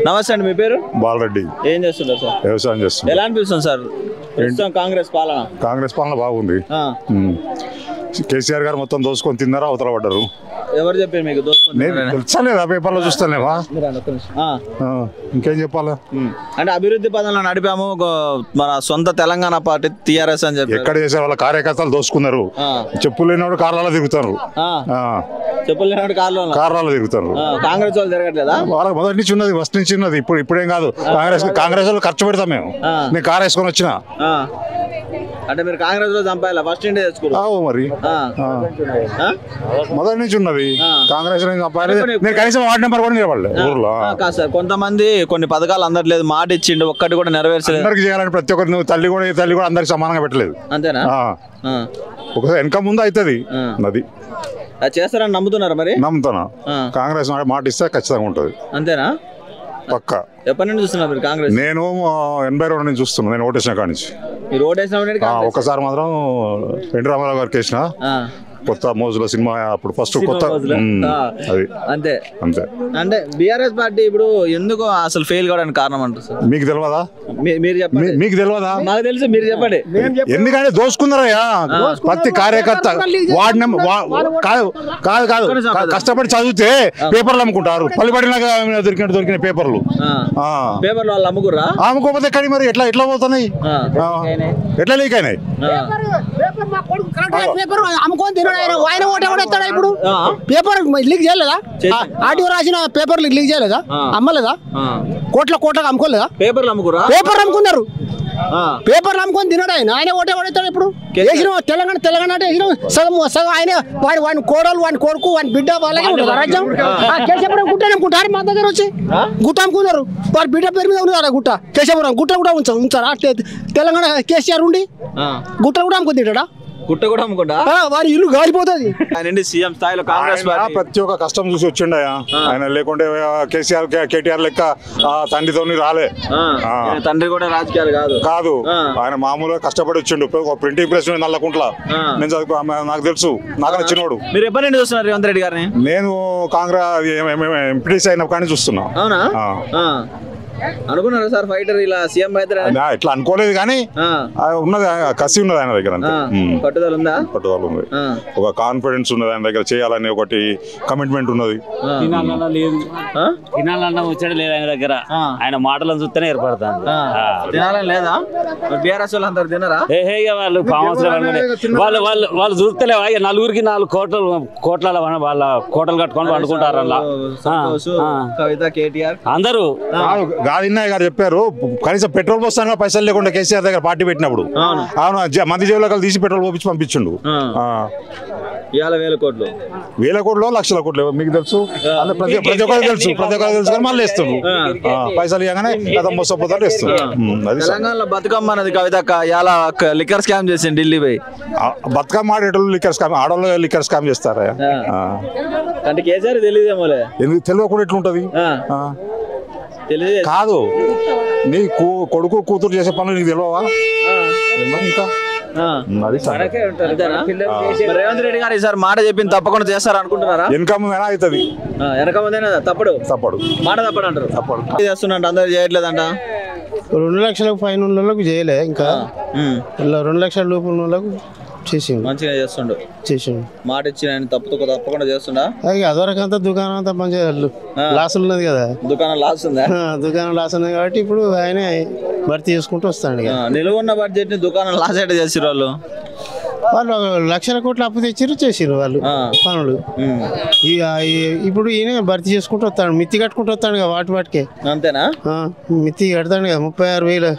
నమస్తే అండి, మీ పేరు? బాలరెడ్డి. ఏం చేస్తుంటారు సార్? వ్యవసాయం చేస్తుంది. ఎలా అనిపిస్తుంది సార్ ప్రస్తుతం కాంగ్రెస్ పాలన? కాంగ్రెస్ పాలన బాగుంది. కేసీఆర్ గారు మొత్తం దోసుకొని తిన్నారా, అవతల పడ్డారు. ఎవరు చెప్పారు మీకు తెలుసలేదా? పేపర్లో చూస్తానేవా? ఇంకేం చెప్పాలా? అంటే అభివృద్ధి పదంలో నడిపాము మన సొంత తెలంగాణ పార్టీ టీఆర్ఎస్ అని చెప్పి ఎక్కడ చేసే వాళ్ళ కార్యకర్తలు దోసుకున్నారు. చెప్పులు లేనివాడు కార్లలో తిరుగుతారు. చెప్పులు లేనివాడు కార్లలో తిరుగుతారు. కాంగ్రెస్ వాళ్ళు తిరగట్లేదా? వాళ్ళకి మొదటి నుంచి ఉన్నది, ఫస్ట్ నుంచి ఉన్నది. ఇప్పుడేం కాదు. కాంగ్రెస్ వాళ్ళు ఖర్చు పెడతాం మేము. నేను కార్ వేసుకొని వచ్చిన. అంటే మీరు కాంగ్రెస్ లో చంపాలి ఫస్ట్ ఇంటే తెచ్చుకున్నావు మరి. మొదటి నుంచి ఉన్నది కాంగ్రెస్. నేను కనీసం వార్డు నెంబర్ కూడా నిలబడలే ఊర్లో. కాదు సార్, కొంతమంది కొన్ని పథకాలు అందట్లేదు, మాట ఇచ్చిండు, ఒక్కటి కూడా నెరవేర్చలేదు. అందరికి చేయాలని ప్రతి ఒక్కరు. నువ్వు తల్లి కూడా అందరికి సమానంగా పెట్టలేదు. అంతేనా? ఒకసారి వెనక ముందు అవుతుంది అది. అది చేస్తారని నమ్ముతున్నారు? మరి నమ్ముతున్నా. కాంగ్రెస్ మాట ఇస్తే ఖచ్చితంగా ఉంటుంది. అంతేనా? పక్క. ఎప్పటి నుంచి చూస్తున్నారు మీరు కాంగ్రెస్? నేను 82 నుంచి చూస్తున్నాను. నేను ఓటేసిన కాడి నుంచి. మీరు ఓటేసిన ఒకసారి మాత్రం ఎన్టీ రామారావు గారికి వేసిన. కొత్త మోజుల సినిమా అప్పుడు ఫస్ట్ కొత్త అది. అంతే అంతే. అంటే బీఆర్ఎస్ పార్టీ ఇప్పుడు ఎందుకు అసలు ఫెయిల్ కావడానికి కారణం అంటారు సార్? మీకు తెలియదా? మీరు చెప్పండి. మీకు తెలియదా? నాకు తెలుసు, మీరు చెప్పండి. ఎందుకంటే దోసుకున్నారయ్యా ప్రతి కార్యకర్త. వార్డు నెంబర్ కాదు కాదు కాదు కష్టపడి చదివితే పేపర్లు అమ్ముకుంటారు. పల్లిపడినాక దొరికిన పేపర్లు వాళ్ళు అమ్ముకురా. అమ్ముకోకపోతే ఎక్కడి మరి ఎట్లా పోతున్నాయి? ఎట్లా లీక్ అయినాయి? ఆయన ఓటే కొడతాడా? ఇప్పుడు పేపర్ లీక్ చేయలేదా? ఆర్టీఓ రాసిన పేపర్ లీక్ చేయలేదా? అమ్మలేదా? కోట్ల అమ్ముకోలేదా? పేపర్లు అమ్ముకురా. పేపర్లు అమ్ముకున్నారు. పేపర్లు అమ్ముకొని తినడు ఆయన. ఆయన ఓటే కొడతాడు. ఇప్పుడు వేసిన తెలంగాణ అంటే వేసిన సగం ఆయన వాడి కోడలు, వాడి కొడుకు, వాడి బిడ్డ వాళ్ళకే ఉంటుంది రాజ్యం. కేశవపురం గుట్ట అమ్ముకుంటారు. మా దగ్గర వచ్చి గుట్ట అమ్ముకున్నారు. వాడి బిడ్డ పేరు మీద ఉంది గుట్ట. కేశవపురం గుట్ట కూడా ఉంచారా? తెలంగాణ కేసీఆర్ ఉండి గుట్ట కూడా అమ్ముకొని తింటాడా? గుట్ట కూడా అమ్ముకుంటా? వారి ఇల్లు గాలిపోతుంది. సీఎం స్థాయిలో కాంగ్రెస్ ప్రతి ఒక్క కష్టం చూసి వచ్చిండయా ఆయన. లేకుంటే కేటీఆర్ లెక్క తండ్రితో రాలే. తండ్రి కూడా రాజకీయాలు కాదు. ఆయన మామూలుగా కష్టపడి వచ్చిండు. ప్రింటింగ్ ప్రెస్ నల్లకుంట్ల. నేను చదువుకో, నాకు తెలుసు. నాకు చిన్నోడు. మీరు ఎప్పటి నుండి చూస్తున్నారు రేవంత్ రెడ్డి గారిని? నేను కాంగ్రెస్ ఎంపీటీసీ అయిన కానీ చూస్తున్నా. అవునా? అనుకున్నారా సార్ ఫైటర్ ఇలా సీఎం అయితే? ఇట్లా అనుకోలేదు కానీ ఉన్నది, కసి ఉన్నది ఆయన దగ్గర. పట్టుదల ఉందా? పట్టుదల ఉంది. ఒక కాన్ఫిడెన్స్ ఉన్నది ఆయన దగ్గర. చేయాలని ఒకటి కమిట్మెంట్ ఉన్నది. వచ్చాడు లేదు ఆయన దగ్గర. ఆయన మాటలను చూస్తేనే ఏర్పడతాను. తినాలని లేదా? బీఆర్ఎస్ వాళ్ళు అందరు తినరా? వాళ్ళు వాళ్ళు చూస్తలేవా? నలుగురికి 4 కోట్ల వాళ్ళ కోటలు కట్టుకొని పండుకుంటారు. కవిత, కేటీఆర్ అందరూ. గాదిన్నయ్య గారు చెప్పారు, కనీసం పెట్రోల్ పోస్తాను పైసలు లేకుండా కేసీఆర్ దగ్గర పార్టీ పెట్టినప్పుడు. అవును, మంది జేబులో తీసి పెట్రోల్ పోపించి పంపించిండు. 1000 కోట్లు, లక్షల కోట్లు మీకు తెలుసు. ప్రతి ఒక్కరికి తెలుసు. కానీ మళ్ళీ ఇస్తుండ్రు. పైసలు ఇవ్వగానే గత మోసపోతారు ఇస్తుంది. తెలంగాణలో బతుకమ్మ అన్నది కవితక్క ఇలా లిక్కర్ స్కామ్ చేసింది ఢిల్లీ పోయి. బతుకమ్మ ఆడేటోళ్ళు లిక్కర్ స్కామ్, ఆడవాళ్ళు లిక్కర్ స్కామ్ చేస్తారా? అంటే కేసీఆర్ తెలియదేమోలే. ఎందుకు తెలియకుండా ఎట్లుంటది? కాదు, నీ కొడుకు కూతురు చేసే పనులు నీకు తెలియవా? ఇంకా రేవంత్ రెడ్డి గారు ఈసారి మాట చెప్పింది తప్పకుండా చేస్తారు అనుకుంటున్నారా? వెనక ముందైనా అవుతుంది. వెనక ముందైనా తప్పడు మాట తప్పడు అంటారు. చేస్తున్నా అందరు చేయట్లేదంట. 2 లక్షలకు పైన వాళ్ళకు చేయలే. ఇంకా 2 లక్షల లోపు వాళ్ళకు మంచిగా చేస్తుండు. మాట ఇచ్చిన తప్పకుండా చేస్తుండా? అదివరకు అంతా దుకాణం అంతా మంచిగా లాస్ ఉన్నది కదా. దుకాణం లాస్ ఉందా? దుకాణం లాస్ ఉంది కాబట్టి ఇప్పుడు ఆయన భర్తీ చేసుకుంటూ వస్తాడు. నిలువ ఉన్న బడ్జెట్ ని దుకాణం లాస్ ఎట్లా చేసిరు వాళ్ళు? 1 లక్షల కోట్లు అప్పు తెచ్చిరు, చేసిరు వాళ్ళు పనులు. ఇప్పుడు ఈయన భర్తీ చేసుకుంటూ వస్తాడు. మిత్తి కట్టుకుంటూ వస్తాడు కదా వాటికే. అంతేనా? మిత్తి కడతాడు కదా 36,000.